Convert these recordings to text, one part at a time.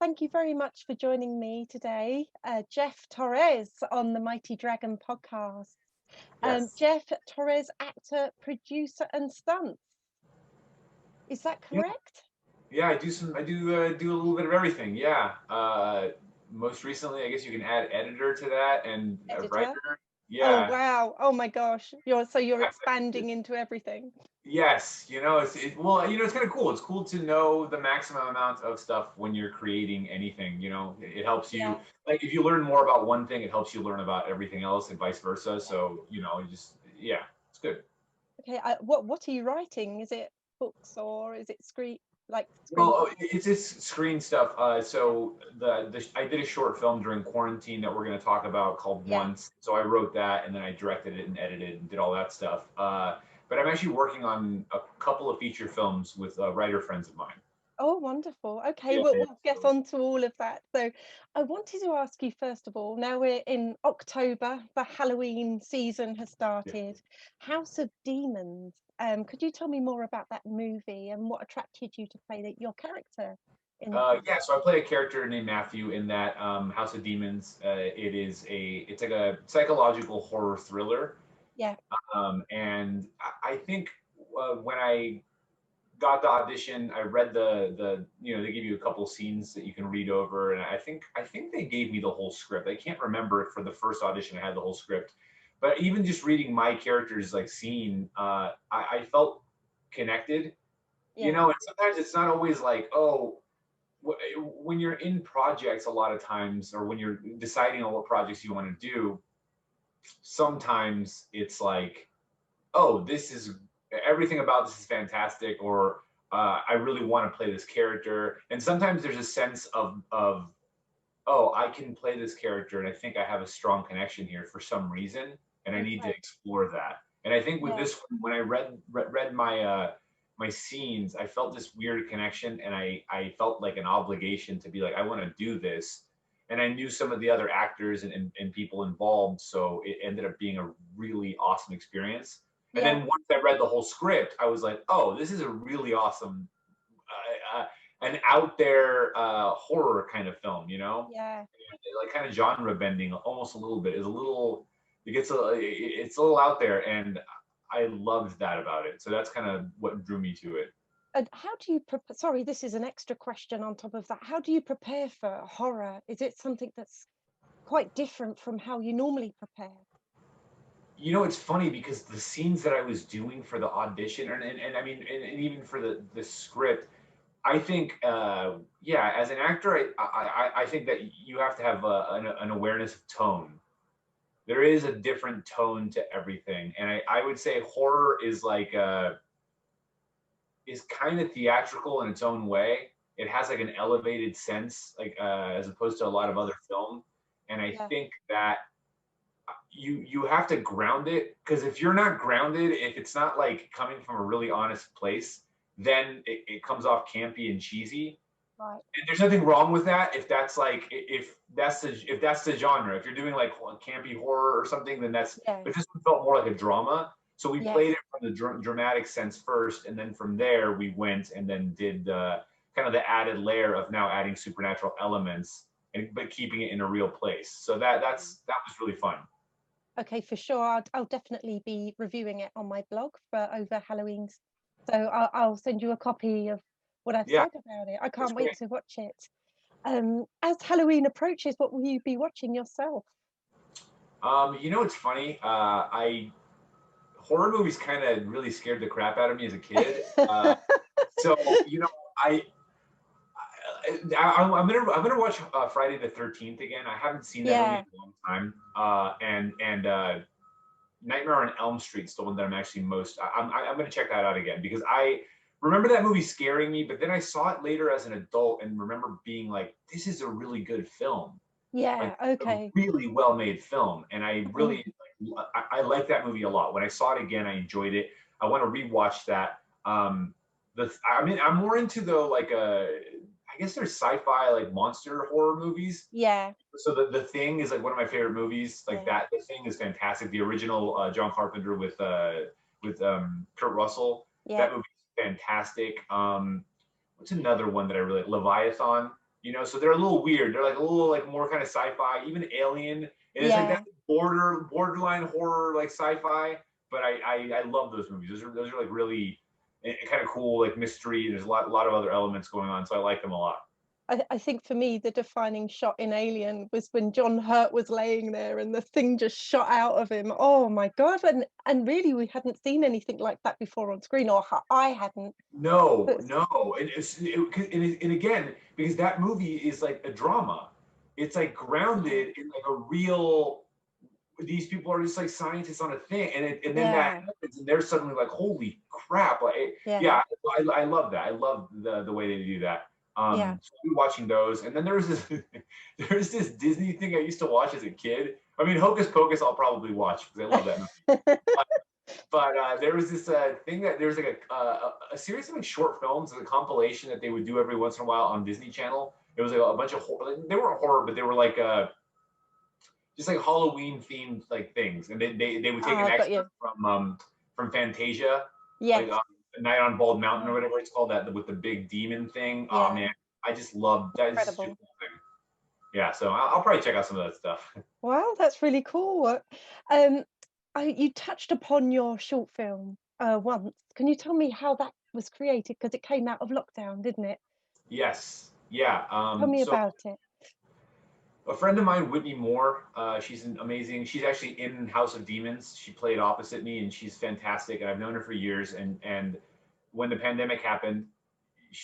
Thank you very much for joining me today, Jeff Torres on the Mighty Dragon podcast. Yes. Jeff Torres, actor, producer, and stunts. Is that Yeah. correct? Yeah. I do a little bit of everything. Yeah. Most recently, I guess you can add editor to that and a Editor? writer. Oh, Yeah. wow. Oh my gosh. You're I- expanding into everything. Yes. It's kind of cool. It's cool to know the maximum amount of stuff when you're creating anything. It helps you. Yeah. Like if you learn more about one thing, it helps you learn about everything else, and vice versa. So yeah, it's good. Okay. What are you writing? Is it books or is it Well, screenplays? it's screen stuff. So I did a short film during quarantine that we're going to talk about called Yeah. Once. So I wrote that and then I directed it and edited and did all that stuff. But I'm actually working on a couple of feature films with writer friends of mine. Oh, wonderful. Okay, Yeah, well, yeah. we'll get on to all of that. So, I wanted to ask you first of all, now we're in October, the Halloween season has Yeah. started. House of Demons. Could you tell me more about that movie and what attracted you to play your character in that movie? Yeah, so I play a character named Matthew in that House of Demons. It's like a psychological horror thriller, Yeah. and I think when I got the audition. I read they give you a couple scenes that you can read over, and I think they gave me the whole script. I can't remember if for the first audition I had the whole script, but even just reading my character's like scene, I felt connected. Yeah. And sometimes it's not always like, oh, when you're in projects a lot of times, or when you're deciding on what projects you want to do, sometimes it's like, oh, this is everything about this is fantastic, or I really want to play this character. And sometimes there's a sense of oh, I can play this character, and I think I have a strong connection here for some reason, and I need to Okay. explore that. And I think with Yeah. this one, when I read my scenes, I felt this weird connection, and I felt like an obligation to be like, I want to do this. And I knew some of the other actors and people involved, so it ended up being a really awesome experience. And Yeah. then once I read the whole script, I was like, oh, this is a really awesome, an out there horror kind of film, Yeah. like kind of genre bending, almost a little bit. It's a little out there, and I loved that about it. So that's kind of what drew me to it. And how do you prepare? Sorry, this is an extra question on top of that. How do you prepare for horror? Is it something that's quite different from how you normally prepare? It's funny because the scenes that I was doing for the audition, and I mean, and even for the script, I think, yeah, as an actor, I think that you have to have an awareness of tone. There is a different tone to everything, and I would say horror is kind of theatrical in its own way. It has like an elevated sense, like as opposed to a lot of other film. And I Yeah. think that you have to ground it, because if you're not grounded, if it's not like coming from a really honest place, then it comes off campy and cheesy. Right. And there's nothing wrong with that if that's the genre. If you're doing like campy horror or something, then that's. Yeah. But this one felt more like a drama, so we Yes. played it from the dramatic sense first, and then from there we went and then did kind of the added layer of now adding supernatural elements, but keeping it in a real place. So that was really fun. Okay, for sure. I'll definitely be reviewing it on my blog for over Halloween. So I'll send you a copy of what I've Yeah, said about it. I that's can't wait great. to watch it. As Halloween approaches, what will you be watching yourself? It's funny. I Horror movies kind of really scared the crap out of me as a kid. So I I'm gonna watch Friday the 13th again. I haven't seen that movie in Yeah. a long time. And Nightmare on Elm Street's the one that I'm actually most. I'm gonna check that out again, because I remember that movie scaring me, but then I saw it later as an adult and remember being like, this is a really good film, like Yeah. a Okay. really well made film, and Mm. I like that movie a lot. When I saw it again, I enjoyed it. I want to rewatch that. I'm more into I guess there's sci-fi like monster horror movies. Yeah. So the Thing is like one of my favorite movies. Like Yeah. that, The Thing is fantastic. The original John Carpenter with Kurt Russell. Yeah. That movie is fantastic. What's another one that I really Leviathan? you know, so they're a little weird. They're like a little like more kind of sci-fi, even Alien, and it's like that Yeah. borderline horror like sci-fi. But I love those movies. Those are like really kind of cool, like mystery. There's a lot of other elements going on, so I like them a lot. I think for me, the defining shot in Alien was when John Hurt was laying there and the thing just shot out of him. Oh my God. And really, we hadn't seen anything like that before on screen, or I hadn't. No, But no, and again, because that movie is like a drama. It's like yeah, grounded in like a real. These people are just like scientists on a thing, and then that yeah, happens, and they're suddenly like, holy crap! Like, yeah, yeah, I love that. I love the way they do that. yeah. So I've been watching those, and then there's this there's this Disney thing I used to watch as a kid. I mean, Hocus Pocus, I'll probably watch because I love that movie. But there was this thing that there was like a series of like short films, a compilation that they would do every once in a while on Disney Channel. It was like a bunch of horror. Like, they weren't horror, but they were like just like Halloween themed like things, and they would take an Ah, got extra you. from Fantasia, like Yes. Night on Bald Mountain or Oh, whatever it's called, that with the big demon thing. Oh yeah, man, I just love that. It's just incredible. yeah. So I'll probably check out some of that stuff. Wow, that's really cool. Um, you touched upon your short film once. Can you tell me how that was created? Because it came out of lockdown, didn't it? Yes, yeah. Tell me So about it. a friend of mine, Whitney Moore, she's an amazing. She's actually in House of Demons. She played opposite me, and she's fantastic. And I've known her for years. And when the pandemic happened,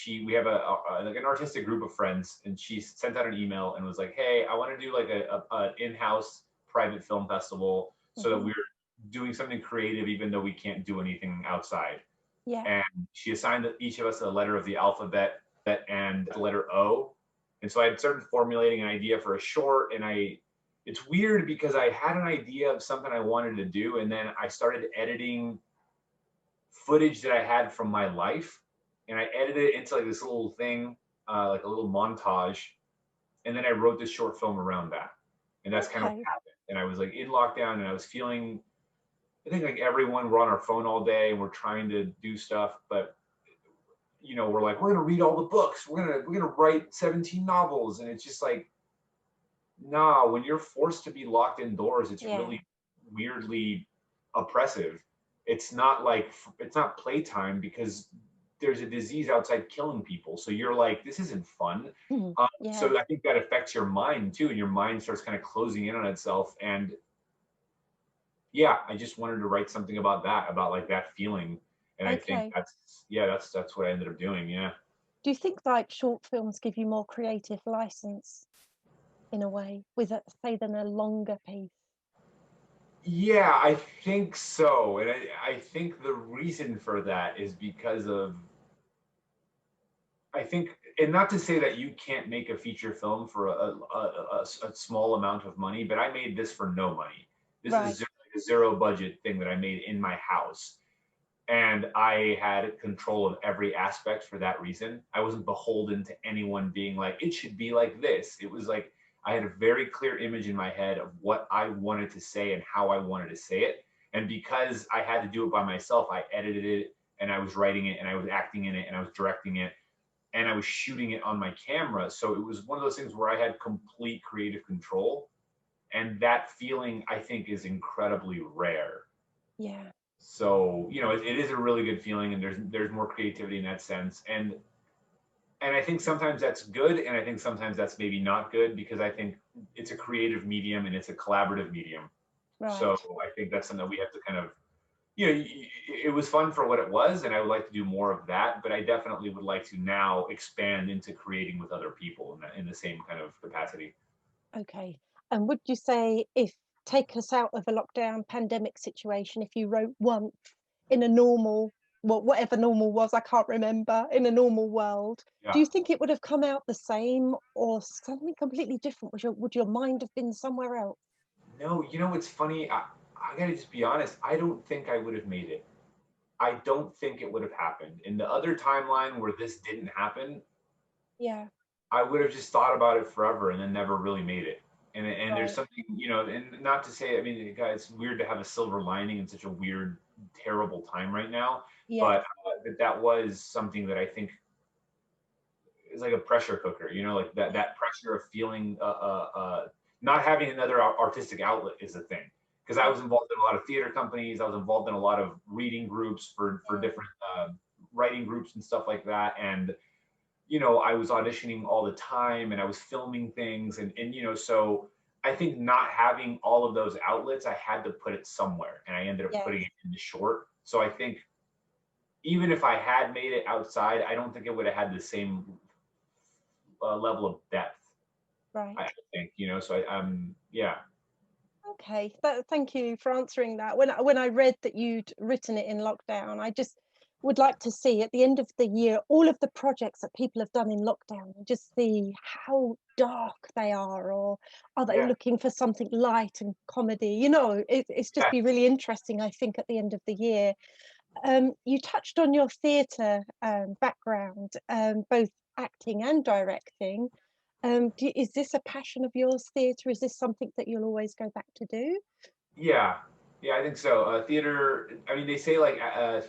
we have like an artistic group of friends, and she sent out an email and was like, "Hey, I want to do like a in-house private film festival, so that Hmm. we're doing something creative, even though we can't do anything outside." Yeah. And she assigned each of us a letter of the alphabet and the letter O. And so I had started formulating an idea for a short, and it's weird because I had an idea of something I wanted to do, and then I started editing footage that I had from my life, and I edited it into like this little thing, like a little montage, and then I wrote this short film around that, and that's kind of what Okay. happened. And I was like in lockdown, and I was feeling, I think like everyone, we're on our phone all day and we're trying to do stuff, but we're like, we're gonna read all the books, we're gonna write 17 novels, and it's just like, nah. When you're forced to be locked indoors, it's Yeah. really weirdly oppressive. It's not playtime because there's a disease outside killing people. So you're like, this isn't fun. Mhm. So Yes. I think that affects your mind too, and your mind starts kind of closing in on itself. And yeah, I just wanted to write something about that, about like that feeling. And I think Okay. that's what I ended up doing. Yeah. Do you think like short films give you more creative license in a way with, say, than a longer piece? Yeah, I think so. And I think the reason for that is because of, I think, and not to say that you can't make a feature film for a small amount of money, but I made this for no money. This is Right. a zero budget thing that I made in my house. And I had control of every aspect for that reason. I wasn't beholden to anyone being like, it should be like this. It was like I had a very clear image in my head of what I wanted to say and how I wanted to say it. And because I had to do it by myself, I edited it, and I was writing it, and I was acting in it, and I was directing it, and I was shooting it on my camera. So it was one of those things where I had complete creative control. And that feeling, I think, is incredibly rare. Yeah. So it is a really good feeling, and there's more creativity in that sense. And I think sometimes that's good, and I think sometimes that's maybe not good, because I think it's a creative medium and it's a collaborative medium. So Right. I think that's something that we have to kind of, it was fun for what it was, and I would like to do more of that, but I definitely would like to now expand into creating with other people in the same kind of capacity. Okay. And would you say, if take us out of a lockdown pandemic situation, if you wrote once in a normal, well, whatever normal was, I can't remember, in a normal world, do Yeah. you think it would have come out the same or something completely different? Would your mind have been somewhere else? No, it's funny. I gotta just be honest. I don't think I would have made it. I don't think it would have happened. In the other timeline where this didn't happen, Yeah. I would have just thought about it forever and then never really made it. And there's Right. something, and not to say, I mean, guys, it's weird to have a silver lining in such a weird, terrible time right now. Yes. But that was something that I think it's like a pressure cooker, you know, like that pressure of feeling not having another artistic outlet is a thing. Because I was involved in a lot of theater companies, I was involved in a lot of reading groups for different writing groups and stuff like that, and you know, I was auditioning all the time and I was filming things, and you know, so I think not having all of those outlets, I had to put it somewhere, and I ended up Yes. putting it in the short. So I think even if I had made it outside, I don't think it would have had the same level of depth. Right. I think, you know, so yeah. Okay, thank you for answering that. When I read that you'd written it in lockdown, I just would like to see at the end of the year all of the projects that people have done in lockdown and just see how dark they are, or are they Yeah, looking for something light and comedy? You know, it's just yeah, be really interesting, I think, at the end of the year. You touched on your theatre background, both acting and directing. Is this a passion of yours, theatre? Is this something that you'll always go back to do? yeah, yeah. I think so. Theater. I mean, they say like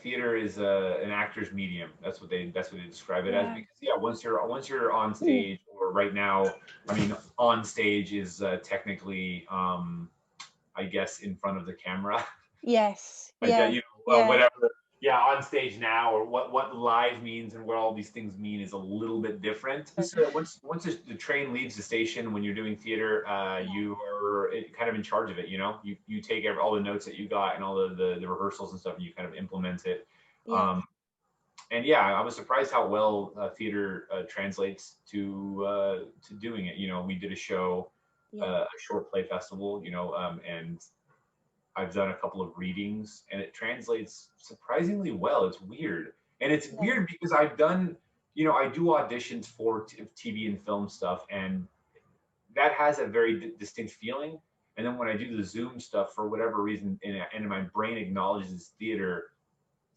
theater is an actor's medium. That's what they describe it as. Yeah. Because yeah, once you're on stage, or right now, I mean, on stage is technically, I guess, in front of the camera. Yes. Right, that Yeah. you Yeah. whatever, yeah, on stage now, or what live means and what all these things mean is a little bit different. So once the train leaves the station, when you're doing theater, you are kind of in charge of it, you know, you take all the notes that you got and all the rehearsals and stuff, and you kind of implement it. Yes. um and yeah, I was surprised how well theater translates to doing it. You know, we did a show, Yeah. a short play festival, you know, and I've done a couple of readings, and it translates surprisingly well. It's weird. And it's Yeah. weird because I've done, you know, I do auditions for TV and film stuff, and that has a very distinct feeling. And then when I do the Zoom stuff, for whatever reason, and my brain acknowledges theater,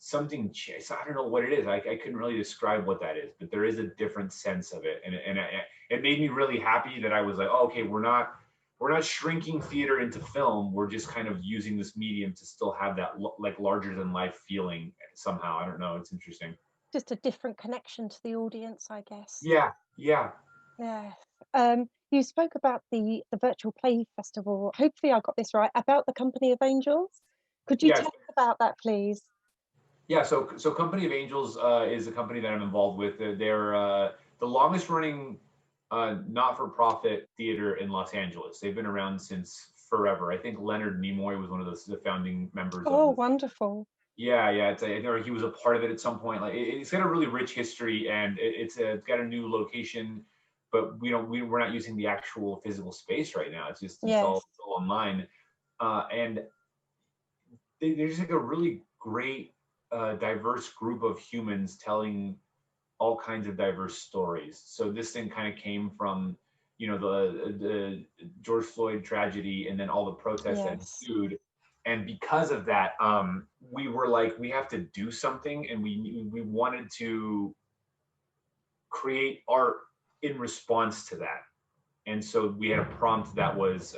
something so I don't know what it is. I couldn't really describe what that is, but there is a different sense of it, and it made me really happy that I was like, oh, okay, we're not shrinking theater into film. We're just kind of using this medium to still have that like larger than life feeling somehow. I don't know. It's interesting. Just a different connection to the audience, I guess. Yeah, yeah, Yeah. You spoke about the virtual play festival. Hopefully, I got this right, about the Company of Angels. Could you yeah, tell us about that, please? yeah. So Company of Angels is a company that I'm involved with. They're the longest running not-for-profit theater in Los Angeles. They've been around since forever. I think Leonard Nimoy was one of the founding members of Oh, the. wonderful. Yeah, yeah. I know he was a part of it at some point. Like it's got a really rich history, and it's got a new location, but we're not using the actual physical space right now. It's all, Yes. it's all online, and they're just like a really great, diverse group of humans telling all kinds of diverse stories. So this thing kind of came from, you know, the George Floyd tragedy, and then all the protests that Yes. ensued. And because of that, we were like, we have to do something, and we wanted to create art in response to that. And so we had a prompt that was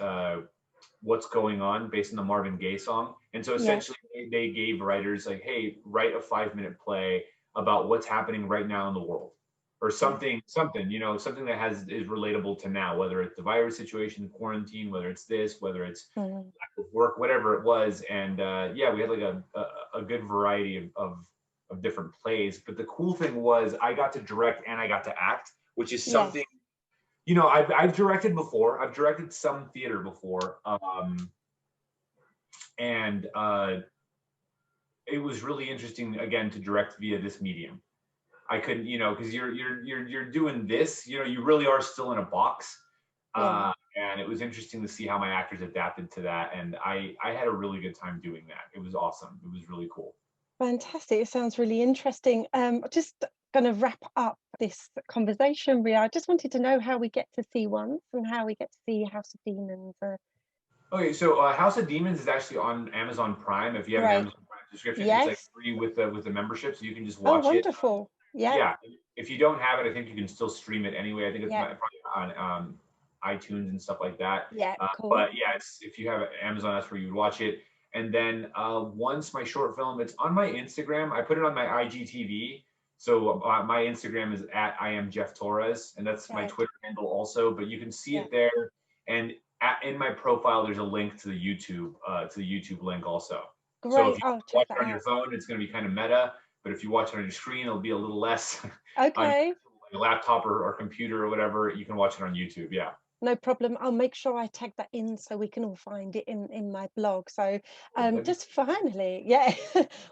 "What's Going On," based on the Marvin Gaye song. And so Yes. essentially, they gave writers like, "Hey, write a 5-minute play about what's happening right now in the world, or Yes. something, you know, something that is relatable to now, whether it's the virus situation, quarantine, whether it's this, whether it's Mm. lack of work, whatever it was." And yeah, we had like a good variety of different plays. But the cool thing was I got to direct and I got to act, which is Yes. something, you know, I've directed before. I've directed some theater before, and it was really interesting again to direct via this medium. I couldn't, you know, because you're doing this, you know, you really are still in a box, Yeah. and it was interesting to see how my actors adapted to that, and I had a really good time doing that. It was awesome. It was really cool. Fantastic. It sounds really interesting. Just going to wrap up this conversation, Ria. I just wanted to know how we get to see Once and how we get to see House of Demons. Okay, so House of Demons is actually on Amazon Prime. If you have an Great. Amazon Prime subscription, it's like Yes. free with the membership, so you can just Oh, watch it. wonderful. Yeah. Yeah, if you don't have it, I think you can still stream it anyway. I think it's Yeah. probably on iTunes and stuff like that. Yeah. Cool. But yeah, if you have Amazon, that's where you would watch it. And then once my short film, it's on my Instagram. I put it on my IGTV. So my Instagram is at I am Jeff Torres, and that's my Right. Twitter handle also. But you can see Yeah. it there, and in my profile, there's a link to the YouTube link also. So if Great. you I'll check watch that it on your out. phone, it's going to be kind of meta. But if you watch it on your screen, it'll be a little less on Okay. your laptop or computer or whatever. You can watch it on YouTube. Yeah. No problem. I'll make sure I tag that in so we can all find it in my blog. So That'd be just finally, yeah,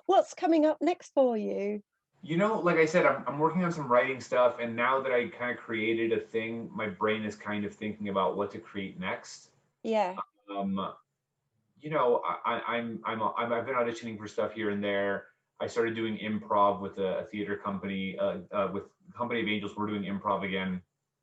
what's coming up next for you? Like I said, I'm working on some writing stuff, and now that I kind of created a thing, my brain is kind of thinking about what to create next. Yeah. Um, I've been auditioning for stuff here and there. I started doing improv with a theater company, with Company of Angels. We're doing improv again.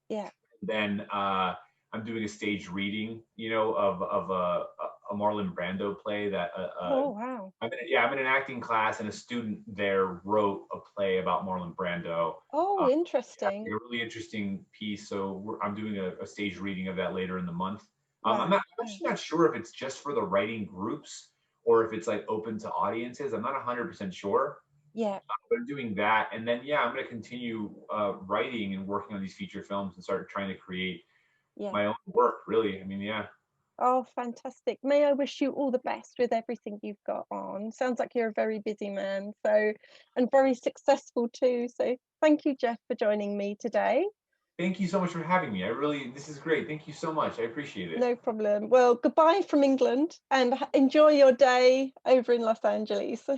Yeah. Then I'm doing a staged reading, of a Marlon Brando play that Oh, wow. I'm in an acting class, and a student there wrote a play about Marlon Brando. Oh, Yeah, like interesting. a really interesting piece. So I'm doing a stage reading of that later in the month. Wow. I'm actually not sure if it's just for the writing groups or if it's like open to audiences. I'm not 100% sure, Yeah. but I'm doing that. And then, yeah, I'm going to continue writing and working on these feature films and start trying to create Yeah. my own work, really. I mean, yeah. Oh, fantastic. May I wish you all the best with everything you've got on. Sounds like you're a very busy man, so and very successful too. So thank you, Jeff, for joining me today. Thank you so much for having me. This is great. Thank you so much. I appreciate it. No problem. Well, goodbye from England and enjoy your day over in Los Angeles.